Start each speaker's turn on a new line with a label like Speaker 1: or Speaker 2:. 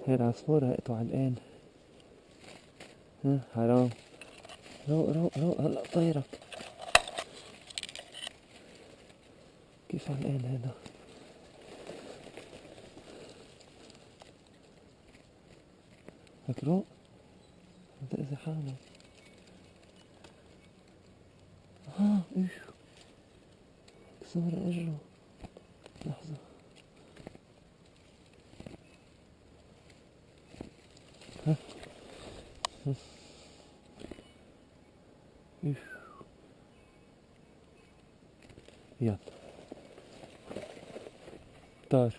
Speaker 1: هاي العصفورة هقطوا علقان. ها حرام. روق روق روق، هلا طيرك. كيف علقان هذا؟ لك روق، عم تأذي حالك. ايش كسور اجره. لحظة. ها ها. ايش يلا طار.